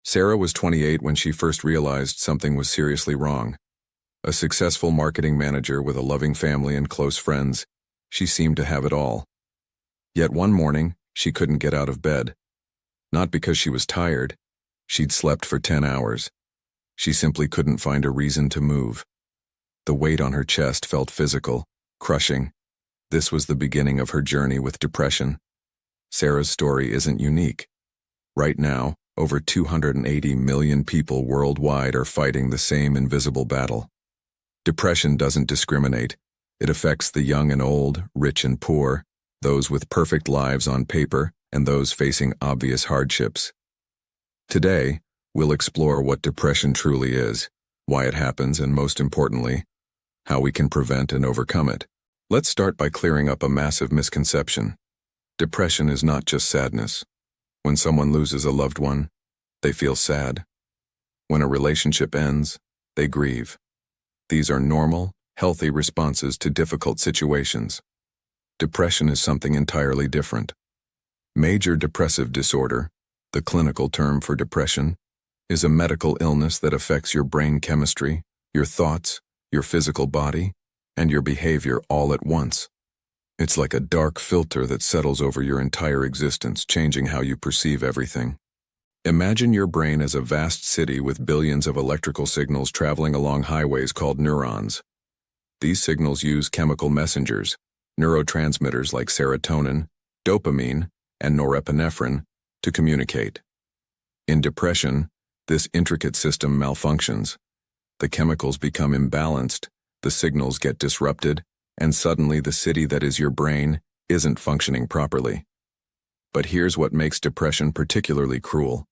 Sarah was 28 when she first realized something was seriously wrong. A successful marketing manager with a loving family and close friends, she seemed to have it all. Yet one morning, she couldn't get out of bed. Not because she was tired. She'd slept for 10 hours. She simply couldn't find a reason to move. The weight on her chest felt physical, crushing. This was the beginning of her journey with depression. Sarah's story isn't unique. Right now, over 280 million people worldwide are fighting the same invisible battle. Depression doesn't discriminate. It affects the young and old, rich and poor, those with perfect lives on paper, and those facing obvious hardships. Today, we'll explore what depression truly is, why it happens, and most importantly, how we can prevent and overcome it. Let's start by clearing up a massive misconception. Depression is not just sadness. When someone loses a loved one, they feel sad. When a relationship ends, they grieve. These are normal, healthy responses to difficult situations. Depression is something entirely different. Major depressive disorder, the clinical term for depression, is a medical illness that affects your brain chemistry, your thoughts, your physical body, and your behavior all at once. It's like a dark filter that settles over your entire existence, changing how you perceive everything. Imagine your brain as a vast city with billions of electrical signals traveling along highways called neurons. These signals use chemical messengers, neurotransmitters like serotonin, dopamine, and norepinephrine, to communicate. In depression, this intricate system malfunctions. The chemicals become imbalanced, the signals get disrupted, and suddenly the city that is your brain isn't functioning properly. But here's what makes depression particularly cruel.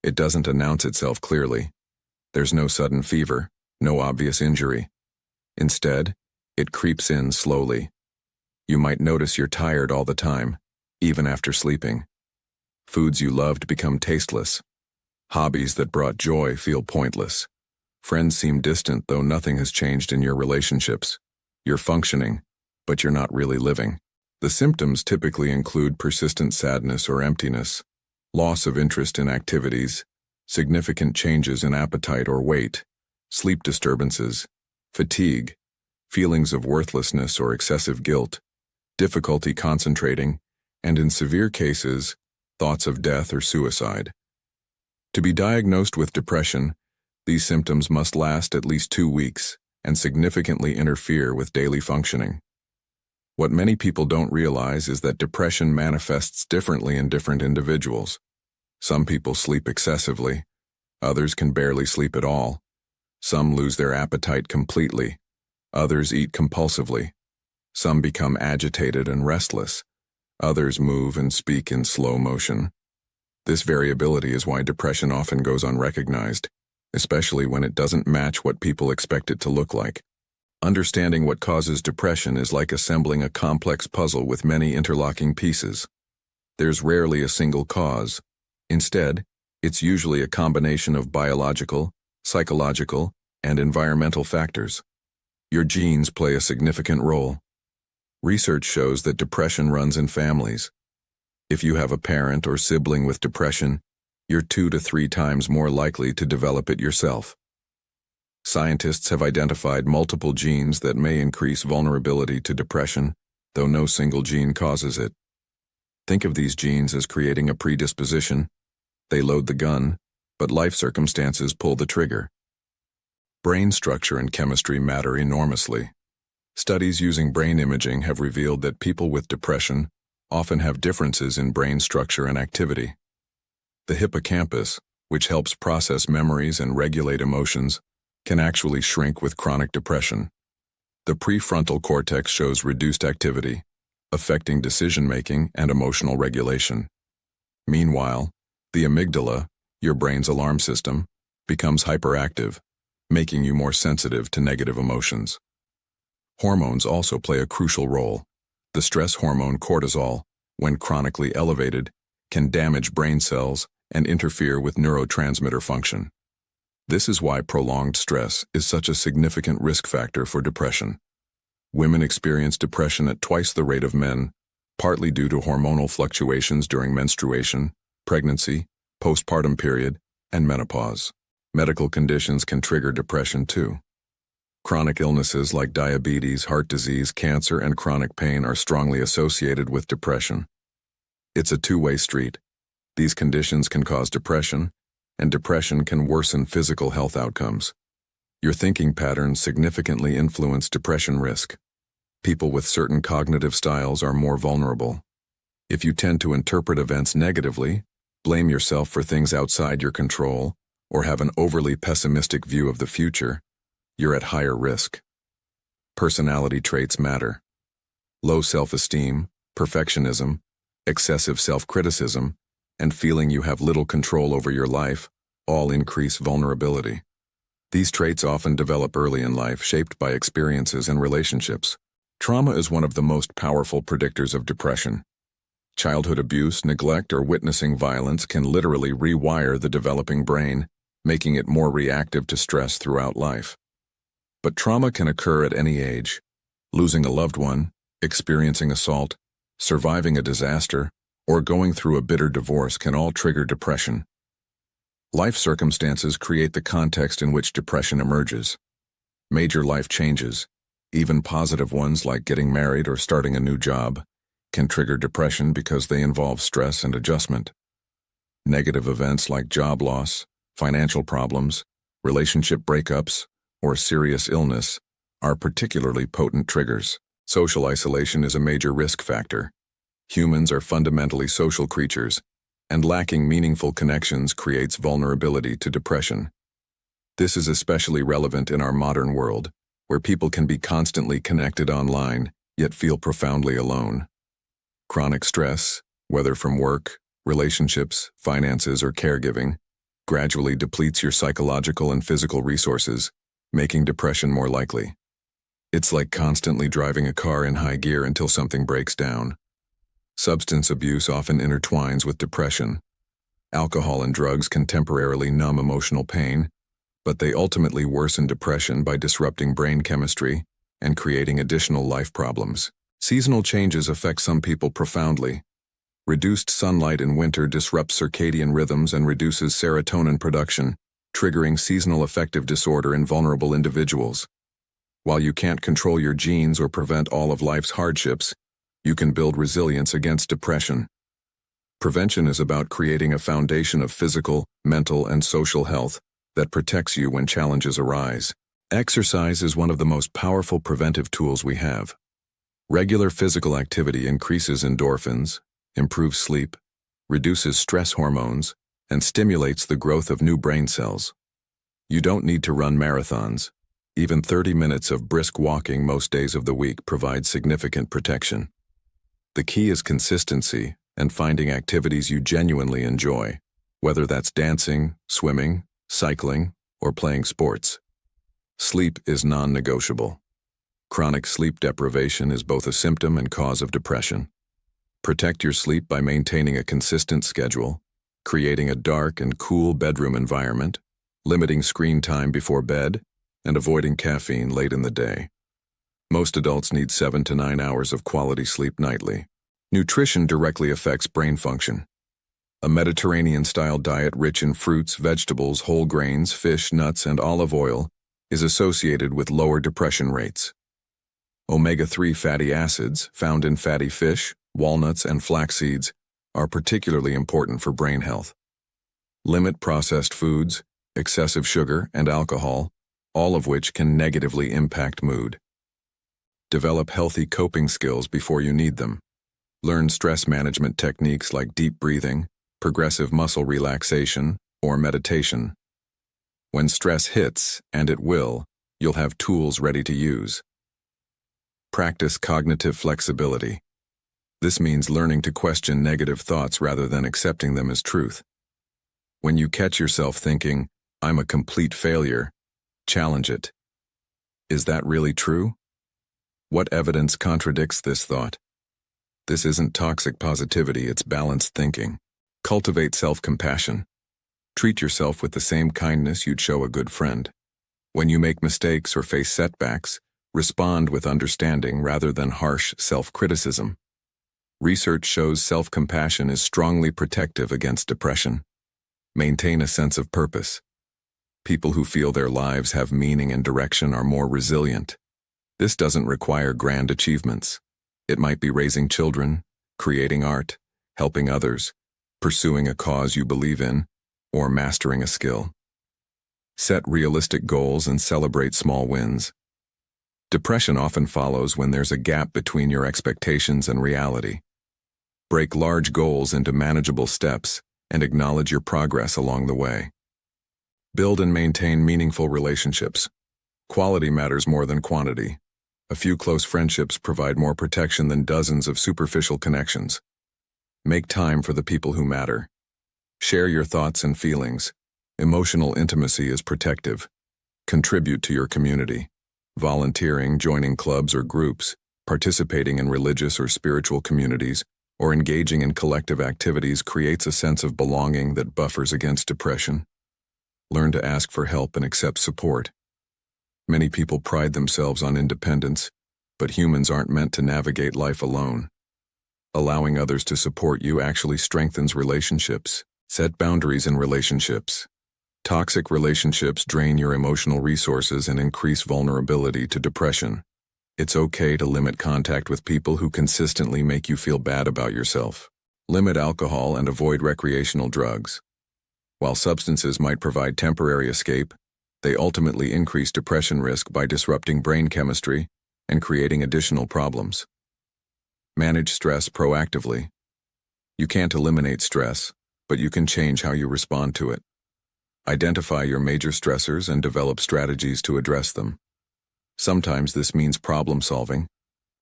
It doesn't announce itself clearly. There's no sudden fever, no obvious injury. Instead, it creeps in slowly. You might notice you're tired all the time, even after sleeping. Foods you loved become tasteless. Hobbies that brought joy feel pointless. Friends seem distant, though nothing has changed in your relationships. You're functioning, but you're not really living. The symptoms typically include persistent sadness or emptiness, loss of interest in activities, significant changes in appetite or weight, sleep disturbances, fatigue, feelings of worthlessness or excessive guilt, difficulty concentrating, and in severe cases, thoughts of death or suicide. To be diagnosed with depression, these symptoms must last at least 2 weeks and significantly interfere with daily functioning. What many people don't realize is that depression manifests differently in different individuals. Some people sleep excessively. Others can barely sleep at all. Some lose their appetite completely. Others eat compulsively. Some become agitated and restless. Others move and speak in slow motion. This variability is why depression often goes unrecognized, especially when it doesn't match what people expect it to look like. Understanding what causes depression is like assembling a complex puzzle with many interlocking pieces. There's rarely a single cause. Instead, it's usually a combination of biological, psychological, and environmental factors. Your genes play a significant role. Research shows that depression runs in families. If you have a parent or sibling with depression, you're 2 to 3 times more likely to develop it yourself. Scientists have identified multiple genes that may increase vulnerability to depression, though no single gene causes it. Think of these genes as creating a predisposition. They load the gun, but life circumstances pull the trigger. Brain structure and chemistry matter enormously. Studies using brain imaging have revealed that people with depression often have differences in brain structure and activity. The hippocampus, which helps process memories and regulate emotions, can actually shrink with chronic depression. The prefrontal cortex shows reduced activity, affecting decision-making and emotional regulation. Meanwhile, the amygdala, your brain's alarm system, becomes hyperactive, making you more sensitive to negative emotions. Hormones also play a crucial role. The stress hormone cortisol, when chronically elevated, can damage brain cells and interfere with neurotransmitter function. This is why prolonged stress is such a significant risk factor for depression. Women experience depression at twice the rate of men, partly due to hormonal fluctuations during menstruation, pregnancy, postpartum period, and menopause. Medical conditions can trigger depression too. Chronic illnesses like diabetes, heart disease, cancer, and chronic pain are strongly associated with depression. It's a two-way street. These conditions can cause depression, and depression can worsen physical health outcomes. Your thinking patterns significantly influence depression risk. People with certain cognitive styles are more vulnerable. If you tend to interpret events negatively, blame yourself for things outside your control, or have an overly pessimistic view of the future, you're at higher risk. Personality traits matter. Low self-esteem, perfectionism, excessive self-criticism, and feeling you have little control over your life all increase vulnerability. These traits often develop early in life, shaped by experiences and relationships. Trauma is one of the most powerful predictors of depression. Childhood abuse, neglect, or witnessing violence can literally rewire the developing brain, making it more reactive to stress throughout life. But trauma can occur at any age. Losing a loved one, experiencing assault, surviving a disaster, or going through a bitter divorce can all trigger depression. Life circumstances create the context in which depression emerges. Major life changes, even positive ones like getting married or starting a new job, can trigger depression because they involve stress and adjustment. Negative events like job loss, financial problems, relationship breakups, or serious illness are particularly potent triggers. Social isolation is a major risk factor. Humans are fundamentally social creatures, and lacking meaningful connections creates vulnerability to depression. This is especially relevant in our modern world, where people can be constantly connected online, yet feel profoundly alone. Chronic stress, whether from work, relationships, finances, or caregiving, gradually depletes your psychological and physical resources, making depression more likely. It's like constantly driving a car in high gear until something breaks down. Substance abuse often intertwines with depression. Alcohol and drugs can temporarily numb emotional pain, but they ultimately worsen depression by disrupting brain chemistry and creating additional life problems. Seasonal changes affect some people profoundly. Reduced sunlight in winter disrupts circadian rhythms and reduces serotonin production, triggering seasonal affective disorder in vulnerable individuals. While you can't control your genes or prevent all of life's hardships, you can build resilience against depression. Prevention is about creating a foundation of physical, mental, and social health that protects you when challenges arise. Exercise is one of the most powerful preventive tools we have. Regular physical activity increases endorphins, improves sleep, reduces stress hormones, and stimulates the growth of new brain cells. You don't need to run marathons. Even 30 minutes of brisk walking most days of the week provides significant protection. The key is consistency and finding activities you genuinely enjoy, whether that's dancing, swimming, cycling, or playing sports. Sleep is non-negotiable. Chronic sleep deprivation is both a symptom and cause of depression. Protect your sleep by maintaining a consistent schedule, creating a dark and cool bedroom environment, limiting screen time before bed, and avoiding caffeine late in the day. Most adults need 7 to 9 hours of quality sleep nightly. Nutrition directly affects brain function. A Mediterranean-style diet rich in fruits, vegetables, whole grains, fish, nuts, and olive oil is associated with lower depression rates. Omega-3 fatty acids, found in fatty fish, walnuts, and flax seeds, are particularly important for brain health. Limit processed foods, excessive sugar, and alcohol, all of which can negatively impact mood. Develop healthy coping skills before you need them. Learn stress management techniques like deep breathing, progressive muscle relaxation, or meditation. When stress hits, and it will, you'll have tools ready to use. Practice cognitive flexibility. This means learning to question negative thoughts rather than accepting them as truth. When you catch yourself thinking, "I'm a complete failure," challenge it. Is that really true? What evidence contradicts this thought? This isn't toxic positivity, it's balanced thinking. Cultivate self-compassion. Treat yourself with the same kindness you'd show a good friend. When you make mistakes or face setbacks, respond with understanding rather than harsh self-criticism. Research shows self-compassion is strongly protective against depression. Maintain a sense of purpose. People who feel their lives have meaning and direction are more resilient. This doesn't require grand achievements. It might be raising children, creating art, helping others, pursuing a cause you believe in, or mastering a skill. Set realistic goals and celebrate small wins. Depression often follows when there's a gap between your expectations and reality. Break large goals into manageable steps and acknowledge your progress along the way. Build and maintain meaningful relationships. Quality matters more than quantity. A few close friendships provide more protection than dozens of superficial connections. Make time for the people who matter. Share your thoughts and feelings. Emotional intimacy is protective. Contribute to your community. Volunteering, joining clubs or groups, participating in religious or spiritual communities, or engaging in collective activities creates a sense of belonging that buffers against depression. Learn to ask for help and accept support. Many people pride themselves on independence, but humans aren't meant to navigate life alone. Allowing others to support you actually strengthens relationships. Set boundaries in relationships. Toxic relationships drain your emotional resources and increase vulnerability to depression. It's okay to limit contact with people who consistently make you feel bad about yourself. Limit alcohol and avoid recreational drugs. While substances might provide temporary escape, they ultimately increase depression risk by disrupting brain chemistry and creating additional problems. Manage stress proactively. You can't eliminate stress, but you can change how you respond to it. Identify your major stressors and develop strategies to address them. Sometimes this means problem solving.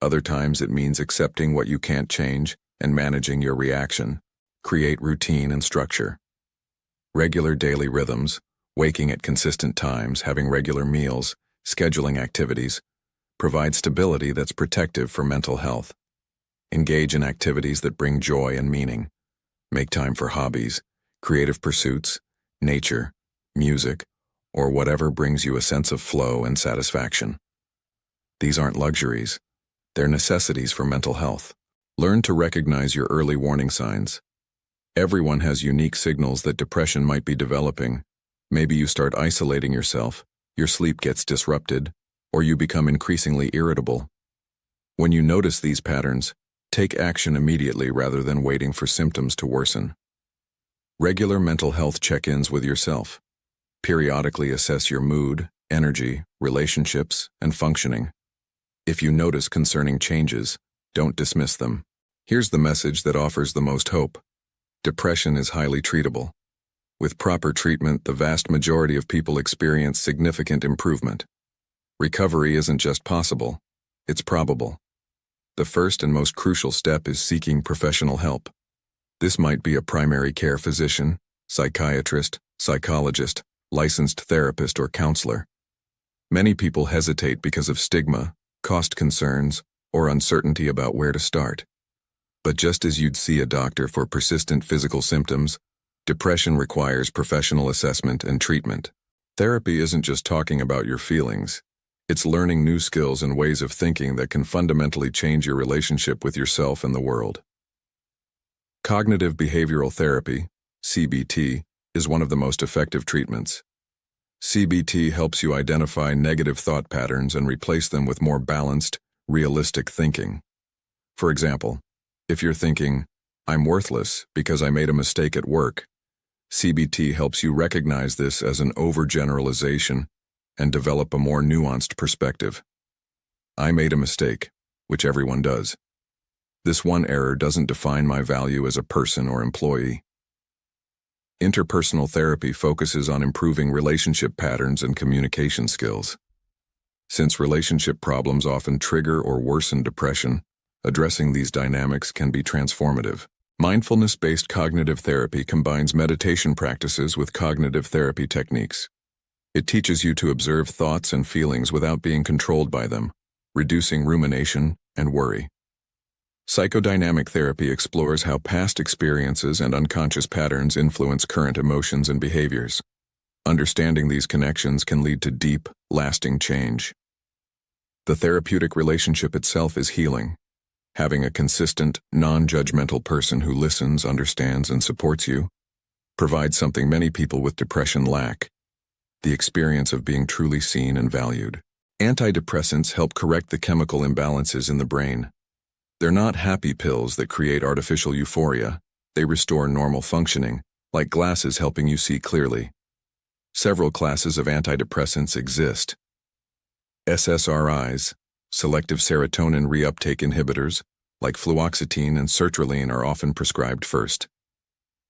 Other times it means accepting what you can't change and managing your reaction. Create routine and structure. Regular daily rhythms, waking at consistent times, having regular meals, scheduling activities, provide stability that's protective for mental health. Engage in activities that bring joy and meaning. Make time for hobbies, creative pursuits, nature, music, or whatever brings you a sense of flow and satisfaction. These aren't luxuries. They're necessities for mental health. Learn to recognize your early warning signs. Everyone has unique signals that depression might be developing. Maybe you start isolating yourself, your sleep gets disrupted, or you become increasingly irritable. When you notice these patterns, take action immediately rather than waiting for symptoms to worsen. Regular mental health check-ins with yourself. Periodically assess your mood, energy, relationships, and functioning. If you notice concerning changes, don't dismiss them. Here's the message that offers the most hope. Depression is highly treatable. With proper treatment, the vast majority of people experience significant improvement. Recovery isn't just possible, it's probable. The first and most crucial step is seeking professional help. This might be a primary care physician, psychiatrist, psychologist, licensed therapist, or counselor. Many people hesitate because of stigma, cost concerns, or uncertainty about where to start. But just as you'd see a doctor for persistent physical symptoms, depression requires professional assessment and treatment. Therapy isn't just talking about your feelings. It's learning new skills and ways of thinking that can fundamentally change your relationship with yourself and the world. Cognitive behavioral therapy, CBT, is one of the most effective treatments. CBT helps you identify negative thought patterns and replace them with more balanced, realistic thinking. For example, if you're thinking, "I'm worthless because I made a mistake at work," CBT helps you recognize this as an overgeneralization and develop a more nuanced perspective. I made a mistake, which everyone does. This one error doesn't define my value as a person or employee. Interpersonal therapy focuses on improving relationship patterns and communication skills. Since relationship problems often trigger or worsen depression, addressing these dynamics can be transformative. Mindfulness-based cognitive therapy combines meditation practices with cognitive therapy techniques. It teaches you to observe thoughts and feelings without being controlled by them, reducing rumination and worry. Psychodynamic therapy explores how past experiences and unconscious patterns influence current emotions and behaviors. Understanding these connections can lead to deep, lasting change. The therapeutic relationship itself is healing. Having a consistent, non-judgmental person who listens, understands, and supports you provides something many people with depression lack: the experience of being truly seen and valued. Antidepressants help correct the chemical imbalances in the brain. They're not happy pills that create artificial euphoria. They restore normal functioning, like glasses helping you see clearly. Several classes of antidepressants exist. SSRIs, selective serotonin reuptake inhibitors, like fluoxetine and sertraline, are often prescribed first.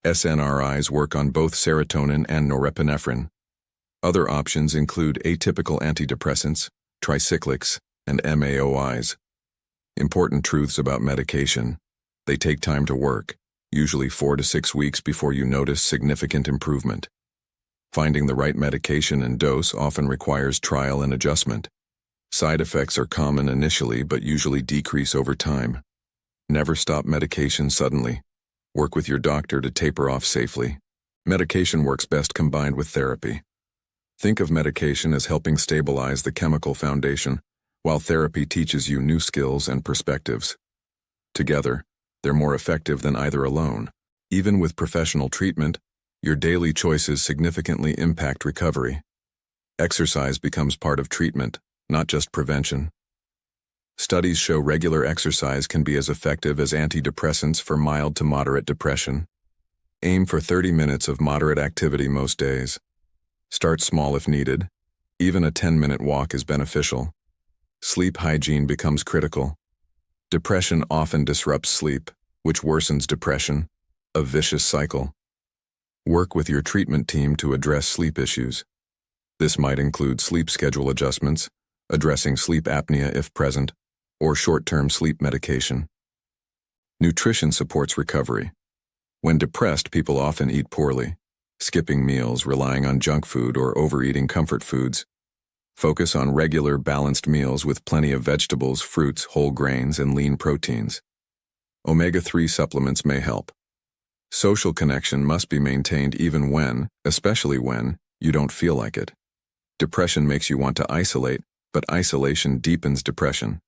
SNRIs work on both serotonin and norepinephrine. Other options include atypical antidepressants, tricyclics, and MAOIs. Important truths about medication: they take time to work, usually 4 to 6 weeks before you notice significant improvement. Finding the right medication and dose often requires trial and adjustment. Side effects are common initially but usually decrease over time. Never stop medication suddenly. Work with your doctor to taper off safely. Medication works best combined with therapy. Think of medication as helping stabilize the chemical foundation, while therapy teaches you new skills and perspectives. Together, they're more effective than either alone. Even with professional treatment, your daily choices significantly impact recovery. Exercise becomes part of treatment, not just prevention. Studies show regular exercise can be as effective as antidepressants for mild to moderate depression. Aim for 30 minutes of moderate activity most days. Start small if needed. Even a 10-minute walk is beneficial. Sleep hygiene becomes critical. Depression often disrupts sleep, which worsens depression, a vicious cycle. Work with your treatment team to address sleep issues. This might include sleep schedule adjustments, addressing sleep apnea if present, or short-term sleep medication. Nutrition supports recovery. When depressed, people often eat poorly, skipping meals, relying on junk food, or overeating comfort foods. Focus on regular, balanced meals with plenty of vegetables, fruits, whole grains, and lean proteins. Omega-3 supplements may help. Social connection must be maintained even when, especially when, you don't feel like it. Depression makes you want to isolate, but isolation deepens depression.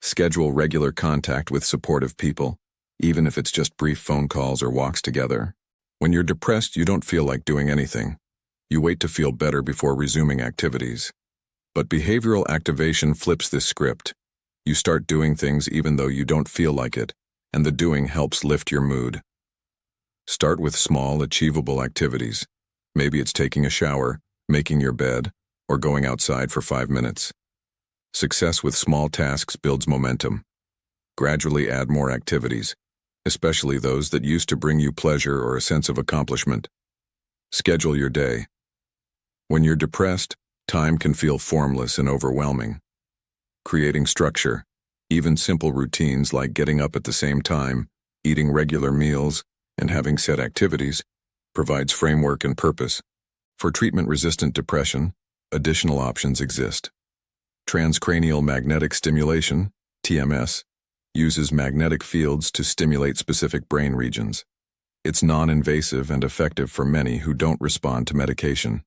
Schedule regular contact with supportive people, even if it's just brief phone calls or walks together. When you're depressed, you don't feel like doing anything. You wait to feel better before resuming activities. But behavioral activation flips this script. You start doing things even though you don't feel like it, and the doing helps lift your mood. Start with small, achievable activities. Maybe it's taking a shower, making your bed, or going outside for 5 minutes. Success with small tasks builds momentum. Gradually add more activities, especially those that used to bring you pleasure or a sense of accomplishment. Schedule your day. When you're depressed, time can feel formless and overwhelming. Creating structure, even simple routines like getting up at the same time, eating regular meals, and having set activities, provides framework and purpose. For treatment-resistant depression, additional options exist. Transcranial magnetic stimulation, TMS, uses magnetic fields to stimulate specific brain regions. It's non-invasive and effective for many who don't respond to medication.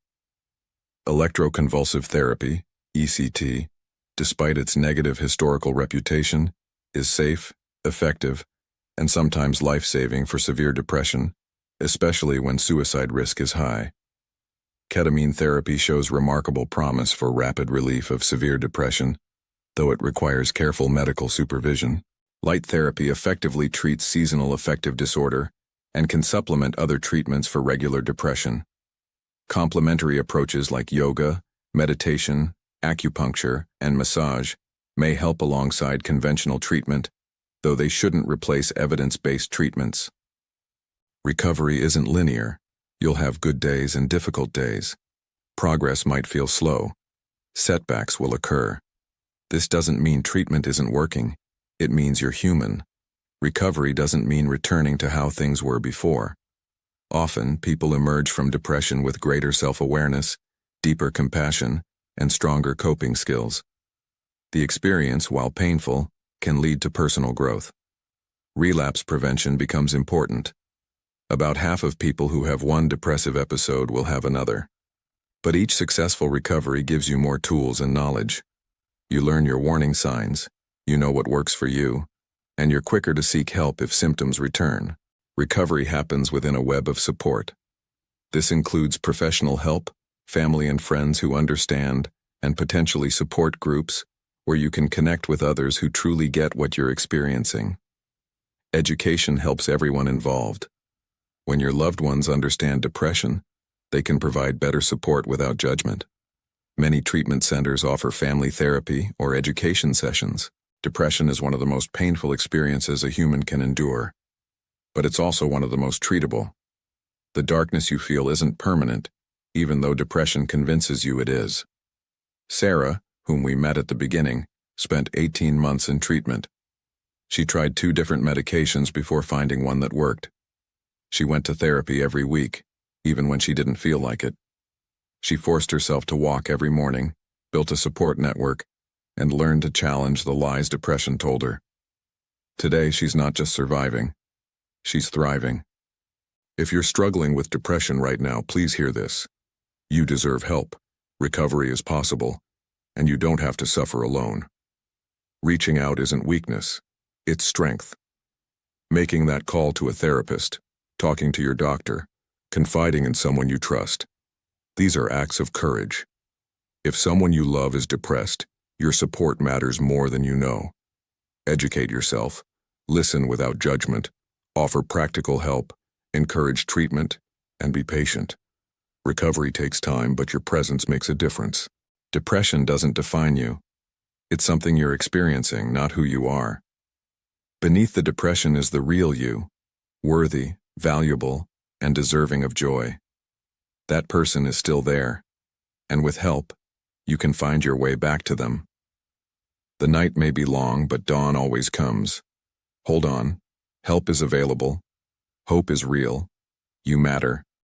Electroconvulsive therapy, ECT, despite its negative historical reputation, is safe, effective, and sometimes life-saving for severe depression, especially when suicide risk is high. Ketamine therapy shows remarkable promise for rapid relief of severe depression, though it requires careful medical supervision. Light therapy effectively treats seasonal affective disorder and can supplement other treatments for regular depression. Complementary approaches like yoga, meditation, acupuncture, and massage may help alongside conventional treatment, though they shouldn't replace evidence-based treatments. Recovery isn't linear. You'll have good days and difficult days. Progress might feel slow. Setbacks will occur. This doesn't mean treatment isn't working. It means you're human. Recovery doesn't mean returning to how things were before. Often, people emerge from depression with greater self-awareness, deeper compassion, and stronger coping skills. The experience, while painful, can lead to personal growth. Relapse prevention becomes important. About half of people who have one depressive episode will have another. But each successful recovery gives you more tools and knowledge. You learn your warning signs, you know what works for you, and you're quicker to seek help if symptoms return. Recovery happens within a web of support. This includes professional help, family and friends who understand, and potentially support groups where you can connect with others who truly get what you're experiencing. Education helps everyone involved. When your loved ones understand depression, they can provide better support without judgment. Many treatment centers offer family therapy or education sessions. Depression is one of the most painful experiences a human can endure, but it's also one of the most treatable. The darkness you feel isn't permanent, even though depression convinces you it is. Sarah, whom we met at the beginning, spent 18 months in treatment. She tried 2 different medications before finding one that worked. She went to therapy every week, even when she didn't feel like it. She forced herself to walk every morning, built a support network, and learned to challenge the lies depression told her. Today, she's not just surviving, she's thriving. If you're struggling with depression right now, please hear this. You deserve help. Recovery is possible, and you don't have to suffer alone. Reaching out isn't weakness, it's strength. Making that call to a therapist, talking to your doctor, confiding in someone you trust. These are acts of courage. If someone you love is depressed, your support matters more than you know. Educate yourself, listen without judgment, offer practical help, encourage treatment, and be patient. Recovery takes time, but your presence makes a difference. Depression doesn't define you. It's something you're experiencing, not who you are. Beneath the depression is the real you, worthy, valuable, and deserving of joy. That person is still there, and with help, you can find your way back to them. The night may be long, but dawn always comes. Hold on. Help is available. Hope is real. You matter.